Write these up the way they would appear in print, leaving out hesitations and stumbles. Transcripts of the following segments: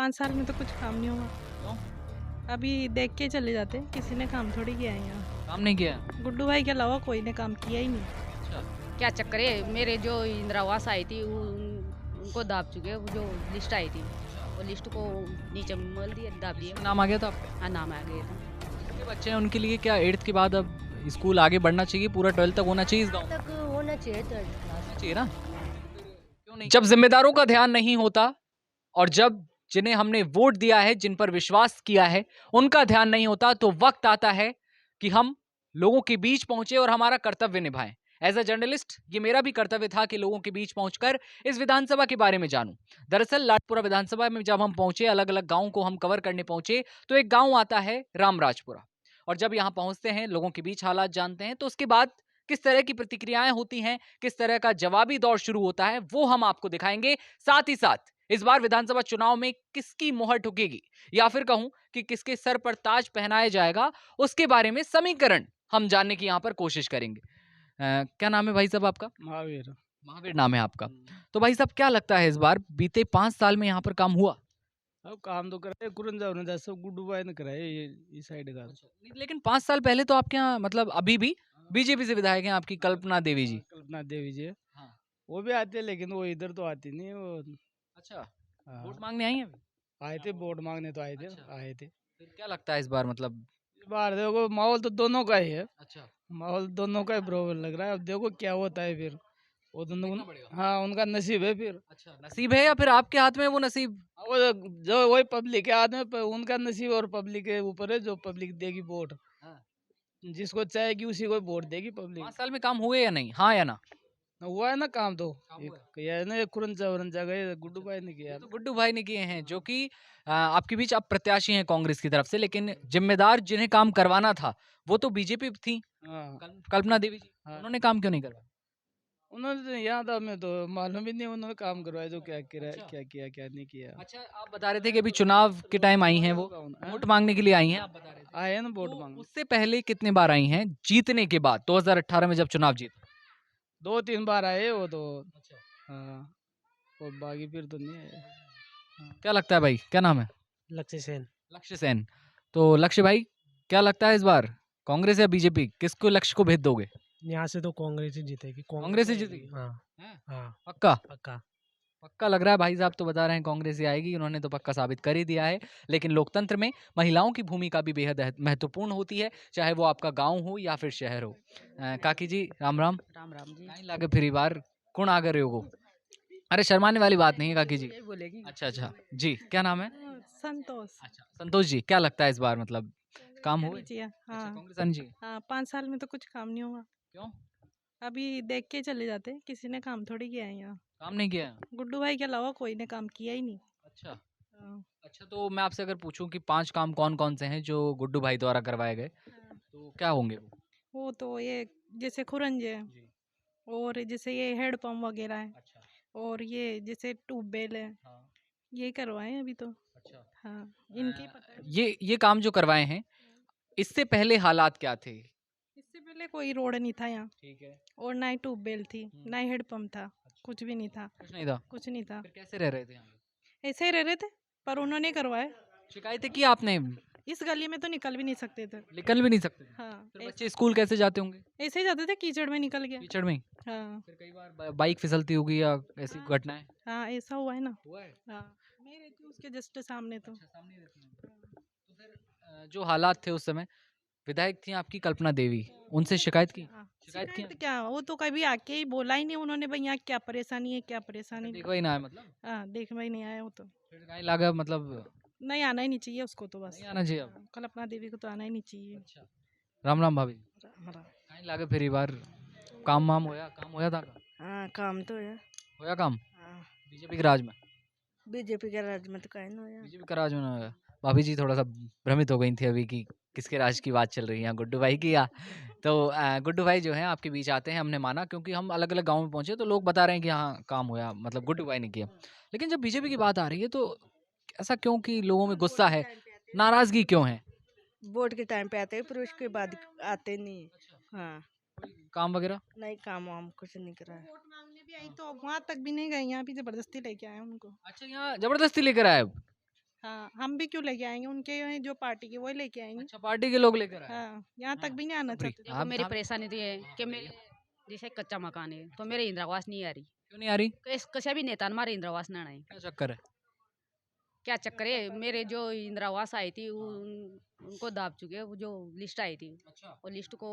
5 साल में तो कुछ काम नहीं हुआ। क्यों? अभी देख के चले जाते, किसी ने काम थोड़ी किया है यहाँ। काम नहीं किया है? गुड्डू भाई के अलावा कोई ने काम किया ही नहीं। अच्छा। क्या चक्कर है, मेरे जो इंदिरा आवास आई थी उनको दाब चुके हैं। वो जो लिस्ट आई थी वो लिस्ट को नीचे मल दिए, दाब दिए। नाम आ गया था आपका? हाँ, नाम आ गया था। छोटे बच्चे हैं उनके लिए क्या 8th के बाद अब स्कूल आगे बढ़ना चाहिए, पूरा 12th तक होना चाहिए इस गाँव में? तक होना चाहिए थर्ड क्लास। होना चाहिए ना? क्यों नहीं? जब जिम्मेदारों का ध्यान नहीं होता और जब जिन्हें हमने वोट दिया है, जिन पर विश्वास किया है, उनका ध्यान नहीं होता, तो वक्त आता है कि हम लोगों के बीच पहुंचे और हमारा कर्तव्य निभाएं। एज अ जर्नलिस्ट ये मेरा भी कर्तव्य था कि लोगों के बीच पहुंचकर इस विधानसभा के बारे में जानूं। दरअसल लाडपुरा विधानसभा में जब हम पहुंचे, अलग अलग गांवों को हम कवर करने पहुंचे, तो एक गांव आता है रामराजपुरा। और जब यहां पहुंचते हैं, लोगों के बीच हालात जानते हैं, तो उसके बाद किस तरह की प्रतिक्रियाएं होती हैं, किस तरह का जवाबी दौर शुरू होता है, वो हम आपको दिखाएंगे। साथ ही साथ इस बार विधानसभा चुनाव में किसकी मोहर ठुकेगी, या फिर कहूं कि किसके सर पर ताज पहनाया जाएगा, उसके बारे में समीकरण हम जानने की यहां पर कोशिश करेंगे। क्या नाम है भाई साहब आपका? महावीर। महावीर नाम है आपका। तो भाई साहब क्या लगता है इस बार बीते 5 साल में यहाँ पर काम हुआ? अब काम तो कराए कुरंजा उरंजा सब गुड्डू भाई ने कराए ये इस साइड का। लेकिन 5 साल पहले तो आपके यहाँ मतलब अभी भी बीजेपी से विधायक हैं आपकी कल्पना देवी जी। कल्पना देवी जी हाँ। वो भी आते हैं, लेकिन वो इधर तो आती नहीं वो। अच्छा, हाँ, वोट मांगने आई हैं अभी? आए थे वोट मांगने तो आए थे। अच्छा। आए थे फिर क्या लगता है इस बार मतलब? इस बार देखो माहौल तो दोनों का ही है। अच्छा, माहौल दोनों का ही बराबर लग रहा है। अब देखो क्या होता है फिर वो दोनों। देखना पड़ेगा। हाँ, उनका नसीब है फिर। अच्छा, नसीब है या फिर आपके हाथ में है वो नसीब? वो जो वही पब्लिक के हाथ में उनका नसीब और पब्लिक के ऊपर है, जो पब्लिक देगी वोट। हाँ। जिसको चाहेगी उसी को वोट देगी पब्लिक। 5 साल में काम हुए या नहीं, हाँ या ना? हुआ है ना काम तो। काम हुआ है। किया है ना, कुरंजा उरंजा गए गुड्डू भाई ने किया ये है तो ना। गुड्डू भाई ने किए हैं, जो कि आपके बीच अब प्रत्याशी हैं कांग्रेस की तरफ से, लेकिन जिम्मेदार जिन्हें काम करवाना था वो तो बीजेपी थी, हाँ कल्पना देवी जी। हाँ। उन्होंने काम क्यों नहीं करवाया? उन्होंने तो यहाँ था, मैं तो मालूम ही नहीं उन्होंने काम करवाया जो क्या किया अच्छा। क्या किया क्या नहीं किया। अच्छा, आप बता रहे थे कि अभी चुनाव के टाइम आई हैं वो, हाँ? वोट मांगने के लिए आई हैं, आप बता रहे थे। आए हैं ना वोट तो मांग। उससे पहले कितने बार आई हैं जीतने के बाद, 2018 में जब चुनाव जीते? 2-3 बार आए वो तो। अच्छा। हाँ, और बाकी फिर तो नहीं आए। क्या लगता है भाई, क्या नाम है? लक्ष्य सेन। लक्ष्य सेन। तो लक्ष्य भाई क्या लगता है इस बार कांग्रेस या बीजेपी, किसको लक्ष्य को भेज दोगे? यहाँ से तो कांग्रेस ही जीतेगी। कांग्रेस ही जीतेगी? हाँ हैं? हाँ पक्का? पक्का। पक्का लग रहा है, भाई साहब तो बता रहे हैं कांग्रेस ही आएगी, उन्होंने तो पक्का साबित कर ही दिया है। लेकिन लोकतंत्र में महिलाओं की भूमिका भी बेहद महत्वपूर्ण होती है, चाहे वो आपका गांव हो या फिर शहर हो। काकी जी राम राम। राम राम जी। नहीं लागे फिर बार कौन आ गए हो? अरे शर्माने वाली बात नहीं है काकी जी। यही बोलेगी। अच्छा अच्छा जी, क्या नाम है? संतोष। अच्छा संतोष जी, क्या लगता है इस बार मतलब काम हुए? जी अच्छा हाँ। कांग्रेस आनी चाहिए। हाँ, 5 साल में तो कुछ काम नहीं हुआ। क्यों? अभी देख के चले जाते, किसी ने काम थोड़ी किया है यहाँ। काम नहीं किया है? गुड्डू भाई के अलावा कोई ने काम किया ही नहीं। अच्छा। हाँ। अच्छा, तो मैं आपसे अगर पूछूं कि 5 काम कौन कौन से हैं जो गुड्डू भाई द्वारा करवाए गए, तो क्या होंगे वो तो ये जैसे खुरंजे है, जी। और जैसे ये हेड पंप वगैरह है, अच्छा। और ये जैसे ट्यूबवेल है, हाँ। ये करवाए हैं अभी तो। अच्छा। हाँ, इनकी पता है। ये काम जो करवाए हैं, इससे पहले हालात क्या थे? इससे पहले कोई रोड नहीं था यहाँ, ठीक है। और ना ही ट्यूबवेल थी, ना ही हेड पंप था। अच्छा। कुछ भी नहीं था। कुछ नहीं था? कुछ नहीं था। फिर कैसे रह रहे थे यहाँ पे? ऐसे ही रह रहे थे, पर उन्होंने करवाए। शिकायतें की आपने? इस गली में तो निकल भी नहीं सकते थे। निकल भी नहीं सकते थे? हाँ, फिर बच्चे स्कूल कैसे जाते होंगे? ऐसे ही जाते थे, कीचड़ में निकल गया। कीचड़ में ही? हाँ फिर कई बार बाइक फिसलती होगी या ऐसी हाँ। घटनाएं हाँ, ऐसा हुआ है ना। हुआ है? हाँ, मैं रहती हूँ उसके जस्ट सामने तो। अच्छा, सामने ही रहती हैं। तो फिर जो हालात थे उस समय, विधायक थी आपकी कल्पना देवी, उनसे शिकायत की? हाँ, शिकायत की? शिकायत क्या, वो तो कभी आके ही बोला ही नहीं उन्होंने, भाई यहाँ क्या परेशानी है, क्या परेशानी देखो ही ना है मतलब? हाँ, देखने ही नहीं आया वो तो। फिर कहीं लगा मतलब नहीं, आना ही नहीं चाहिए उसको तो बस। नहीं आना चाहिए अब? हाँ, कल्पना देवी को तो आना ही नहीं चाहिए। अच्छा। राम राम भाभी। हमारा कहीं लागे फिर बार काम वाम होया, काम होया था का? हाँ, काम तो है। होया काम? हाँ, बीजेपी के राज में? बीजेपी के राज में तो कहीं नहीं होया। बीजेपी का राज में ना होया? भाभी जी थोड़ा सा भ्रमित हो गई थी अभी कि किसके राज की बात चल रही है, यहाँ गुड्डू भाई की या? तो गुड्डू भाई जो हैं आपके बीच आते हैं, हमने माना क्योंकि हम अलग अलग गाँव में पहुंचे तो लोग बता रहे हैं कि हाँ काम होया, मतलब गुड्डू भाई ने किया। लेकिन जब बीजेपी की बात आ रही है तो ऐसा क्यों कि लोगों में गुस्सा है, नाराजगी क्यों है? वोट के टाइम पे आते हैं, फिर उसके बाद आते नहीं। हाँ, काम वगैरह? नहीं काम वाम कुछ नहीं करा है। वोट मांगने भी आई तो वहाँ तक भी नहीं गए, यहाँ भी जबरदस्ती लेके आए उनको। अच्छा, यहाँ जबरदस्ती लेकर आए अब? हाँ, हम भी क्यों लेके आएंगे, उनके जो पार्टी के वही लेके आएंगे। अच्छा, पार्टी के लोग लेकर आए। हाँ, यहाँ तक हाँ, भी नहीं आना सबरी। चाहते। देखो आप मेरी आप परेशानी तो ये है कि मेरे जैसे कच्चा मकान है तो मेरे इंदिरा आवास नहीं आ रही। क्यों नहीं आ रही? कशा भी नेता हमारे इंदिरा आवास ना आए। क्या चक्कर है? क्या चक्कर है, मेरे जो इंदिरा आवास आई थी उनको दाब चुके हैं। वो जो लिस्ट आई थी अच्छा, और लिस्ट को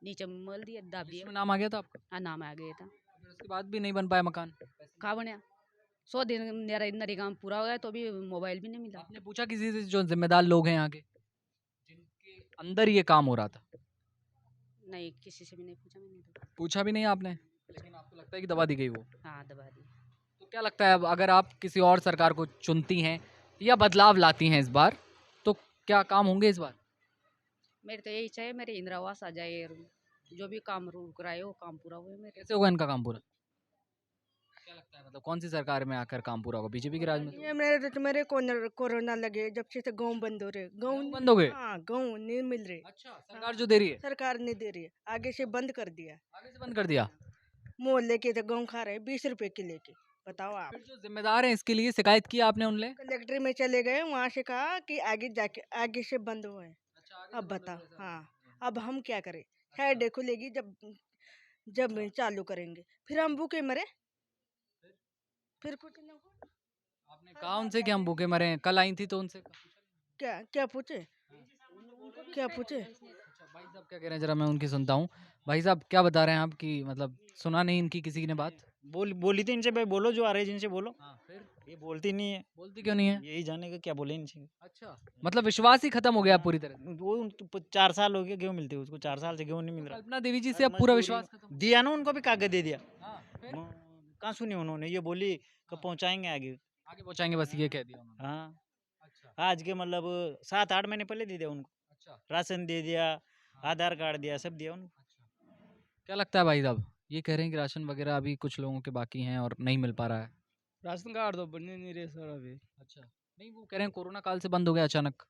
नीचे मल दिया, दाब लिस्ट में दिया। नाम आ गया था आपका? हाँ, नाम आ गया था। फिर उसके बाद भी नहीं बन पाया मकान? कहाँ बनया? 100 दिन नरेगा पूरा हो गया तो भी मोबाइल भी नहीं मिला। आपने पूछा किसी से जो जिम्मेदार लोग हैं यहाँ के, जिनके अंदर ये काम हो रहा था? नहीं, किसी से भी नहीं पूछा मैंने तो। पूछा भी नहीं आपने, लेकिन आपको लगता है कि दबा दी गई वो? हाँ, दबा दी। तो क्या लगता है अब अगर आप किसी और सरकार को चुनती हैं या बदलाव लाती हैं इस बार, तो क्या काम होंगे इस बार? मेरी तो यही इच्छा है मेरे इंदिरा आवास आ जाए और जो भी काम रुक रहा है वो काम पूरा हुए मेरे। कैसे होगा इनका काम पूरा? क्या लगता है मतलब कौन सी सरकार में आकर काम पूरा होगा? बीजेपी के राज में तो ये मेरे कोरोना लगे जब से गाँव बंद हो रहे, गाँव बंद हो गए? हाँ गाँव नहीं मिल रहे, अच्छा, सरकार जो दे रही है सरकार नहीं दे रही है, आगे से बंद कर दिया। आगे से बंद कर दिया। मोहल्ले के तो गाँव खा रहे 20 रुपए के लेके, बताओ आप। फिर जो जिम्मेदार हैं इसके लिए शिकायत की आपने उनसे? कलेक्टर में चले गए, वहाँ से कहा कि आगे जाके आगे से बंद हुए हैं। अब बताओ, हाँ अब हम क्या करें? हेड खुलेगी जब जब चालू करेंगे, फिर हम भूखे मरे, फिर कुछ ना हो। आपने कहा उनसे कि हम भूखे मरे हैं? कल आई थी तो उनसे क्या क्या पूछे, क्या पूछे? अच्छा, भाई साहब क्या कह रहे हैं जरा मैं उनकी सुनता हूँ। भाई साहब क्या बता रहे हैं आप कि मतलब सुना नहीं इनकी किसी ने बात? बोली थी इनसे, भाई बोलो जो आ रहे हैं जिनसे बोलो। हाँ, फिर ये बोलती नहीं है, बोलती क्यों नहीं है? यही जाने का क्या बोले इनसे। अच्छा, मतलब विश्वास ही खत्म हो गया पूरी तरह से। वो 4 साल हो गए गेहूँ मिलते हुए, उसको 4 साल से गेहूँ नहीं मिल रहा। कल्पना देवी जी से अब पूरा मजबूरी विश्वास में खत्म। दिया ना, उनको भी कागज दे दिया। हाँ, फिर कहाँ सुनी उन्होंने, ये बोली कि पहुंचाएंगे आगे। आगे पहुंचाएंगे, बस ये कह दिया उन्होंने। हाँ, अच्छा, आज के मतलब 7-8 महीने पहले दे दिया उनको, अच्छा, राशन दे दिया, आधार कार्ड दिया, सब दिया उनको। अच्छा। क्या लगता है भाई साहब, ये कह रहे हैं कि राशन वगैरह अभी कुछ लोगों के बाकी हैं और नहीं मिल पा रहा है? राशन कार्ड तो बनने नहीं रहे सर अभी। अच्छा, नहीं वो कह रहे हैं कोरोना काल से बंद हो गया अचानक।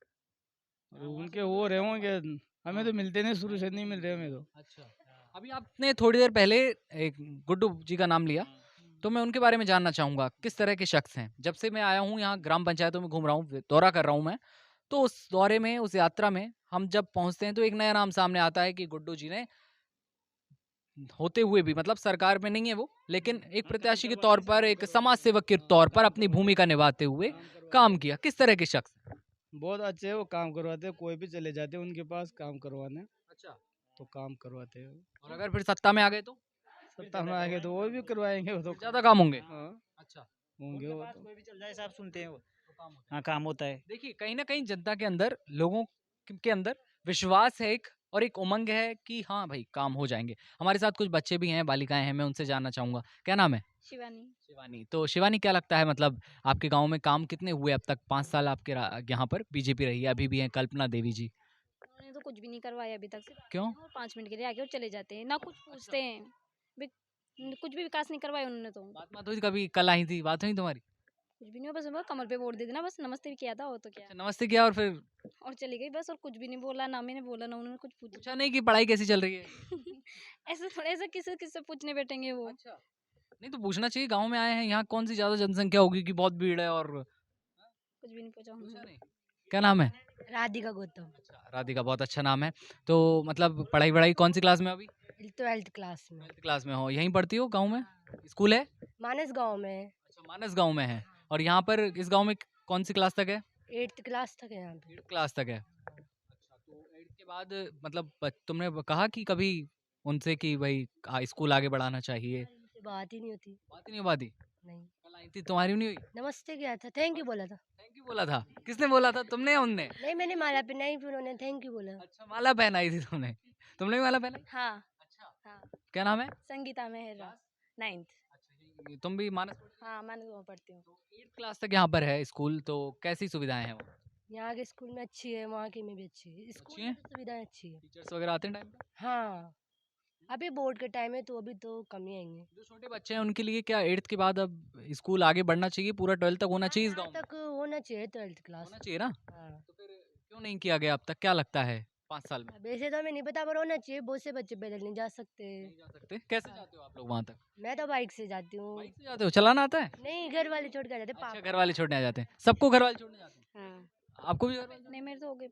उनके हो रहे होंगे, हमें तो मिलते नहीं, शुरू से नहीं मिल रहे हमें तो। अच्छा, अभी आपने थोड़ी देर पहले एक गुड्डू जी का नाम लिया, तो मैं उनके बारे में जानना चाहूँगा किस तरह के शख्स हैं। जब से मैं आया हूँ यहाँ ग्राम पंचायतों में घूम रहा हूँ, दौरा कर रहा हूँ मैं, तो उस दौरे में, उस यात्रा में हम जब पहुँचते हैं तो एक नया नाम सामने आता है कि गुड्डू जी ने होते हुए भी, मतलब सरकार में नहीं है वो, लेकिन एक प्रत्याशी के तौर पर, एक समाज सेवक के तौर पर अपनी भूमिका निभाते हुए काम किया। किस तरह के शख्स हैं? बहुत अच्छे है, वो काम करवाते हैं, कोई भी चले जाते हैं उनके पास काम करवाने, अच्छा, तो काम करवाते हैं। और अगर फिर सत्ता में आ गए तो सत्ता में आएंगे तो वो भी करवाएंगे, वो तो ज्यादा काम होंगे? हाँ, अच्छा, होंगे वो तो। कोई भी चल जाए साहब सुनते हैं वो। तो काम होता है। हाँ, काम होता है। देखिए कहीं ना कहीं जनता के अंदर, लोगों के अंदर विश्वास है एक, और एक उमंग है कि हाँ भाई काम हो जाएंगे। हमारे साथ कुछ बच्चे भी हैं, बालिकाएं हैं, मैं उनसे जानना चाहूंगा। क्या नाम है? शिवानी। शिवानी। तो शिवानी क्या लगता है, मतलब आपके गांव में काम कितने हुए अब तक? 5 साल आपके यहाँ पर बीजेपी रही है, अभी भी है कल्पना देवी जी। उन्होंने तो कुछ भी नहीं करवाया अभी तक, सिर्फ क्यों? आते हैं और 5 मिनट के लिए आके और चले जाते हैं, ना कुछ पूछते हैं। कुछ भी विकास नहीं करवाया उन्होंने तो। बात हुई कभी? कल आई थी, बात हुई तुम्हारी? कुछ भी नहीं हुआ, बस वो कमर पे वोट दे देना, बस नमस्ते भी किया था, और तो क्या। अच्छा, नमस्ते किया और फिर और चली गई बस, और कुछ भी नहीं बोला, ना मैंने बोला ना उन्होंने कुछ पूछा। पूछा नहीं कि पढ़ाई कैसी चल रही है? ऐसे थोड़ा, ऐसा किससे किससे पूछने बैठेंगे वो। अच्छा, नहीं तो पूछना चाहिए, गांव में आए हैं, यहाँ कौन सी ज्यादा जनसंख्या होगी कि बहुत भीड़ है? और कुछ भी नहीं पूछा पूछा उन्होंने। नहीं। क्या नाम है? राधिका गौतम, अच्छा, राधिका, बहुत अच्छा नाम है। तो मतलब पढ़ाई वढ़ाई कौन सी क्लास में अभी? 12th क्लास में। 12th क्लास में हो? यहीं पढ़ती हो गांव में? स्कूल है? मानस गांव में। अच्छा, मानस गांव में है। और यहाँ पर इस गांव में कौन सी क्लास तक है? 8th क्लास तक है यहाँ पे। 8th क्लास तक है। अच्छा, तो 8th के बाद मतलब तुमने कहा कि कभी उनसे कि भाई स्कूल आगे बढ़ाना चाहिए? उनसे बात ही नहीं होती। बात ही नहीं हो पाती? नहीं, कल आई थी, तुम्हारी नहीं हुई? नमस्ते किया था, थैंक यू बोला था। थैंक यू बोला था? किसने बोला था, तुमने या उनने? नहीं, मैंने माला पहनाई, फिर उन्होंने थैंक यू बोला। अच्छा, माला पहनाई थी तुमने? तुमने भी माला पहनाई? हाँ अच्छा, हाँ। क्या नाम है? संगीता मेहरा, 9th। अच्छा, तुम भी मानस पढ़ती हो? हाँ, मानस गाँव पढ़ती हूँ। तो 8th क्लास तक यहाँ पर है स्कूल, तो कैसी सुविधाएं हैं? वो यहाँ के स्कूल में अच्छी है, वहाँ के में भी अच्छी है। स्कूल अच्छी में है? तो सुविधाएं अच्छी है। टीचर्स वगैरह आते हैं टाइम पे? हाँ, अभी बोर्ड के टाइम है तो अभी तो कम ही आएंगे। जो छोटे बच्चे हैं उनके लिए क्या 8th के बाद अब स्कूल आगे बढ़ना चाहिए, पूरा 12th तक होना चाहिए इस गाँव में? तक होना चाहिए 12th क्लास। होना चाहिए ना? हाँ, तो फिर क्यों नहीं किया गया अब तक? क्या लगता है 5 साल में? अब ऐसे तो हमें नहीं पता, पर होना चाहिए। बहुत से बच्चे पैदल नहीं जा सकते। नहीं जा सकते? कैसे जाते हो आप लोग वहाँ तक? मैं तो बाइक से जाती हूँ। बाइक से जाते हो? चलाना आता है? नहीं, घर वाले छोड़ कर जाते, अच्छा, पापा। घर वाले छोड़ने आ जाते हैं। सबको घर वाले छोड़ने जाते हैं? हाँ। आपको भी घर वाले नहीं मेरे तो हो गए,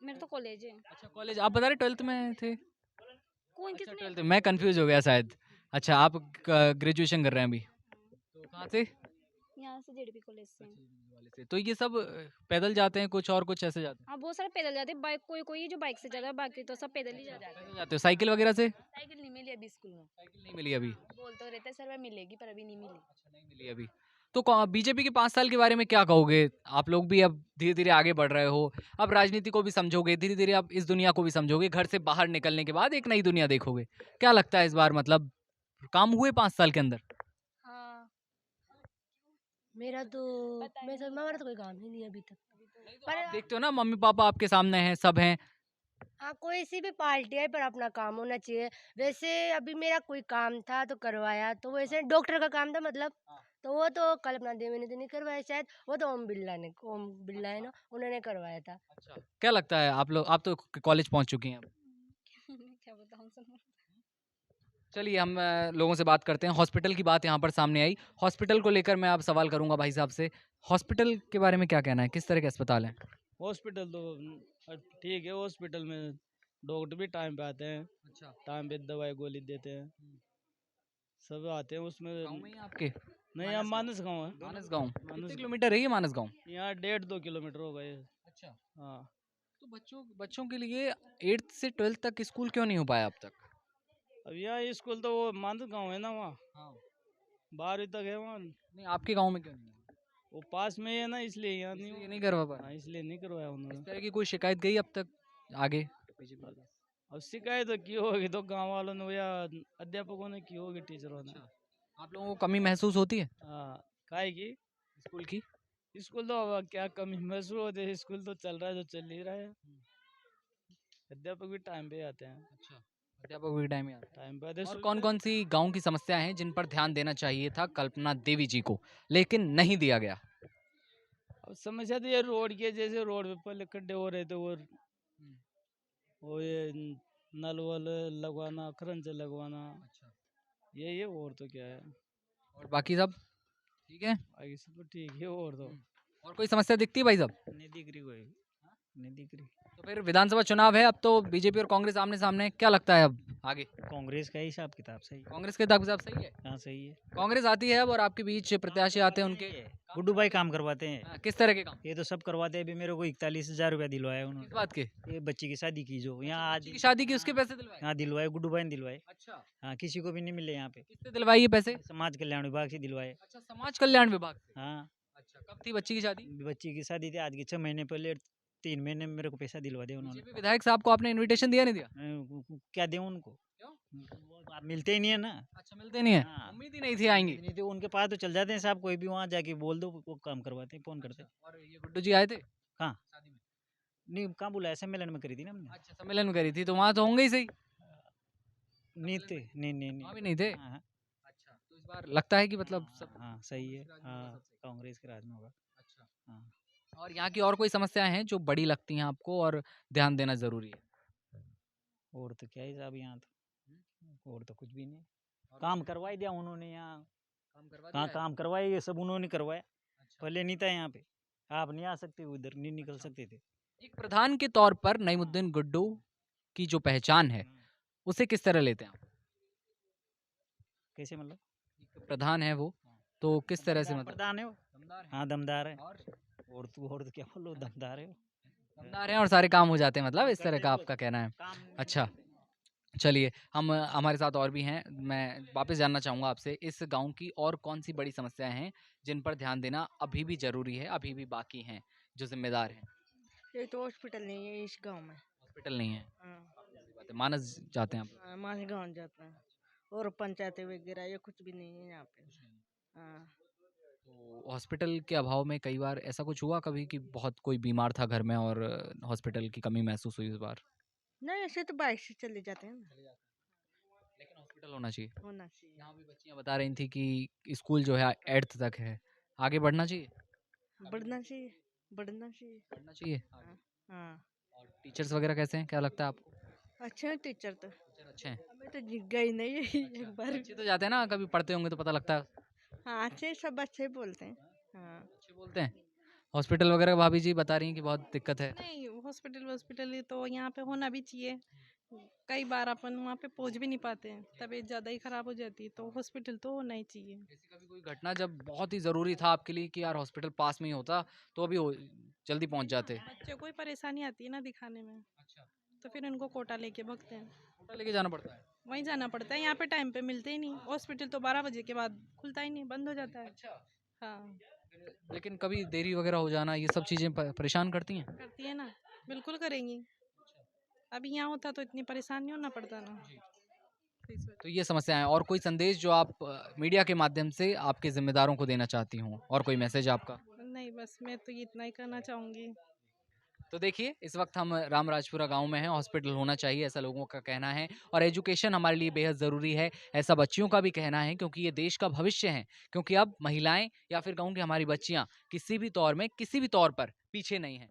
मेरे तो कॉलेज है। अच्छा कॉलेज आप बता रहे 12th में थे कौन अच्छा किसने 12th मैं कंफ्यूज हो गया शायद अच्छा आप ग्रेजुएशन कर रहे हैं अभी तो कहाँ से यहाँ से जेडपी कॉलेज से। वाले से तो ये सब पैदल जाते हैं कुछ और कुछ ऐसे जाते हैं हाँ बहुत सारे पैदल जाते हैं, बाइक कोई कोई जो बाइक से जाता है, बाकी तो सब पैदल ही जाते हैं। पैदल जाते हो साइकिल वगैरह से साइकिल नहीं मिली अभी स्कूल में, साइकिल नहीं मिली अभी बोल तो रहते सर में मिलेगी पर अभी नहीं मिली। नहीं मिली अभी तो बीजेपी के 5 साल के बारे में क्या कहोगे आप लोग भी अब धीरे धीरे आगे बढ़ रहे हो अब राजनीति को भी समझोगे धीरे धीरे आप इस दुनिया को भी समझोगे घर से बाहर निकलने के बाद एक नई दुनिया देखोगे क्या लगता है इस बार मतलब काम हुए 5 साल के अंदर हाँ मेरा तो मैं तो हमारा तो कोई काम ही नहीं है अभी तक। पर आप देखते हो ना मम्मी पापा आपके सामने हैं सब हैं हाँ कोई सी भी पार्टी है पर अपना काम होना चाहिए। वैसे अभी मेरा कोई काम था तो करवाया, तो वैसे डॉक्टर का काम था मतलब, तो वो तो कल्पना देवी ने तो नहीं करवाया शायद, वो तो ओम बिरला है ना, उन्होंने करवाया था। क्या लगता है आप लोग आप तो कॉलेज पहुंच चुकी हैं अब क्या बताऊँ सर। चलिए हम लोगों से बात करते हैं हॉस्पिटल की बात यहाँ पर सामने आई हॉस्पिटल को लेकर मैं आप सवाल करूंगा भाई साहब से हॉस्पिटल के बारे में क्या कहना है किस तरह के अस्पताल हैं हॉस्पिटल तो ठीक है, हॉस्पिटल में डॉक्टर भी टाइम पे आते हैं, अच्छा टाइम पे दवाई गोली देते हैं, सब आते हैं उसमें। गाँव में ही आपके नहीं, यहाँ मानस गाँव है। मानस गाँव मानस कितने किलोमीटर है ये मानस गाँव यहाँ 1.5-2 किलोमीटर हो गए। अच्छा हाँ, तो बच्चों के लिए 8th से 12th तक स्कूल क्यों नहीं हो पाया अब तक अब यहाँ स्कूल तो वो मानस गाँव है ना, वहाँ हाँ 12वीं तक है वहाँ। नहीं आपके गांव में क्यों नहीं हुआ? वो पास में ही है ना, इसलिए यहाँ नहीं इसलिए हुआ। नहीं करवा पाया हाँ, इसलिए नहीं करवाया इस उन्होंने। तरह की कोई शिकायत गई अब तक आगे अब शिकायत तो की होगी तो गाँव वालों ने या अध्यापकों ने की होगी, टीचरों ने। आप लोगों को कमी महसूस होती है हाँ, काहे की स्कूल की स्कूल तो अब क्या कमी महसूस होती है, स्कूल तो चल रहा है जो चल ही रहा है। अध्यापक भी टाइम पे आते हैं, अध्यापक भी टाइम आता टाइम पे आते हैं। और कौन कौन सी गांव की समस्याएं हैं जिन पर ध्यान देना चाहिए था कल्पना देवी जी को लेकिन नहीं दिया गया अब समस्या तो ये रोड की है, जैसे रोड पे पहले खड्डे हो रहे थे, और वो ये नल वल लगवाना, खरंच लगवाना, ये और तो क्या है, और बाकी सब ठीक है आगे सब तो ठीक है। और तो और कोई समस्या दिखती है भाई साहब नहीं दिख रही कोई, नहीं दिख रही। तो फिर विधानसभा चुनाव है अब तो बीजेपी और कांग्रेस आमने सामने हैं। क्या लगता है अब आगे कांग्रेस का ही हिसाब किताब सही है। कांग्रेस के हिसाब सही है हाँ सही है। कांग्रेस आती है अब और आपके बीच प्रत्याशी आते हैं उनके गुड्डू भाई काम करवाते हैं, हाँ, किस तरह के काम ये तो सब करवाते हैं। अभी मेरे को 41,000 रुपया दिलवाया किस उन्होंने, बात के ये बच्ची की शादी की जो यहाँ आज बच्ची की शादी की उसके पैसे दिलवाए हाँ दिलवाए, गुड्डू भाई ने दिलवाए। अच्छा हाँ किसी को भी नहीं मिले यहाँ पे, किससे दिलवाए ये पैसे समाज कल्याण विभाग से दिलवाए। अच्छा समाज कल्याण विभाग से हाँ अच्छा कब थी बच्ची की शादी बच्ची की शादी थी आज के 6 महीने पहले, 3 महीने में मेरे को पैसा दिलवा दिया उन्होंने। बीजेपी विधायक साहब को आपने इनविटेशन दिया नहीं दिया क्या दें उनको, वो आप मिलते ही नहीं है ना। अच्छा मिलते नहीं है हाँ। उम्मीद ही नहीं थी आएंगे नहीं तो उनके पास तो चल जाते हैं साहब, कोई भी वहाँ जाके बोल दो वो काम करवाते हैं, फोन करते हैं। और ये गुड्डू जी आए थे कहाँ? शादी में नहीं कहाँ बुलाया, सम्मेलन में करी थी ना हमने। अच्छा सम्मेलन में करी थी तो वहाँ तो होंगे ही सही नहीं थे, नहीं वहाँ भी नहीं थे हाँ, हाँ, अच्छा तो इस बार लगता है कि मतलब सब हाँ सही है। कांग्रेस के राज में होगा हाँ सब सही। कांग्रेस के राज में होगा। अच्छा हाँ और यहाँ की और कोई समस्याएं हैं जो बड़ी लगती हैं आपको और ध्यान देना जरूरी है और तो क्या ही साहब यहाँ तो, और तो कुछ भी नहीं। काम करवाई दिया उन्होंने यहाँ, काम करवा कहाँ दिया है? काम करवाए, ये सब उन्होंने करवाया। अच्छा। पहले नहीं था यहाँ पे, आप नहीं आ सकते, उधर नहीं निकल सकते थे। एक प्रधान के तौर पर नईमुद्दीन गुड्डू की जो पहचान है उसे किस तरह लेते हैं आप कैसे मतलब? एक प्रधान है वो तो किस तरह से मतलब प्रधान है वो, दमदार है हाँ दमदार है। और और तो क्या बोलो, दमदार है वो। दमदार हैं और सारे काम हो जाते हैं मतलब इस तरह का आपका कहना है काम अच्छा चलिए हम हमारे साथ और भी हैं मैं वापस जानना चाहूँगा आपसे इस गांव की और कौन सी बड़ी समस्याएं हैं जिन पर ध्यान देना अभी भी जरूरी है अभी भी बाकी हैं जो जिम्मेदार हैं ये तो हॉस्पिटल नहीं है इस गांव में। हॉस्पिटल नहीं है हाँ, सही बात है मानस जाते हैं आप हाँ, मास गांव जाता है और पंचायतें वगैरह ये कुछ भी नहीं है यहाँ पे। हाँ, तो हॉस्पिटल के अभाव में कई बार ऐसा कुछ हुआ कभी कि बहुत कोई बीमार था घर में और हॉस्पिटल की कमी महसूस हुई इस बार नहीं ऐसे तो बाइक से चले जाते हैं ना, लेकिन हॉस्पिटल होना चाहिए होना चाहिए। यहाँ भी बच्चियाँ बता रही थी कि स्कूल जो है 8th तक है आगे बढ़ना चाहिए बढ़ना चाहिए, बढ़ना चाहिए। बढ़ना चाहिए आगे। हाँ, और टीचर्स वगैरह कैसे हैं क्या लगता है आपको अच्छे हैं टीचर तो। टीचर अच्छे हैं हमें तो गई नहीं है एक बार। अच्छे तो जाते हैं ना कभी पढ़ते होंगे तो पता लगता है हाँ अच्छे, सब अच्छे बोलते हैं। हाँ, अच्छे बोलते हैं हॉस्पिटल वगैरह भाभी जी बता रही हैं कि बहुत दिक्कत है। नहीं, हॉस्पिटल तो यहाँ पे होना भी चाहिए। कई बार अपन वहाँ पे पहुँच भी नहीं पाते हैं, तबीयत ज़्यादा ही खराब हो जाती है, तो हॉस्पिटल तो होना ही चाहिए। ऐसी कभी कोई घटना जब बहुत ही ज़रूरी था आपके लिए कि यार हॉस्पिटल पास में ही होता तो अभी जल्दी पहुँच जाते? बच्चों को ही परेशानी आती है ना दिखाने में, अच्छा, तो फिर उनको कोटा लेके भगते हैं। कोटा लेके जाना पड़ता है? वहीं जाना पड़ता है, यहाँ पे टाइम पे मिलते ही नहीं। हॉस्पिटल तो 12 बजे के बाद खुलता ही नहीं, बंद हो जाता है। अच्छा। हाँ, लेकिन कभी देरी वगैरह हो जाना ये सब चीज़ें परेशान करती हैं? करती है ना, बिल्कुल करेंगी। अभी यहाँ होता तो इतनी परेशान नहीं होना पड़ता ना। तो इस तो ये समस्याएं हैं। और कोई संदेश जो आप मीडिया के माध्यम से आपके जिम्मेदारों को देना चाहती हूँ, और कोई मैसेज आपका? नहीं, बस मैं तो ये इतना ही कहना चाहूँगी। तो देखिए इस वक्त हम रामराजपुरा गांव में हैं। हॉस्पिटल होना चाहिए ऐसा लोगों का कहना है, और एजुकेशन हमारे लिए बेहद ज़रूरी है ऐसा बच्चियों का भी कहना है, क्योंकि ये देश का भविष्य है। क्योंकि अब महिलाएं या फिर कहूँ कि हमारी बच्चियां किसी भी तौर में किसी भी तौर पर पीछे नहीं हैं।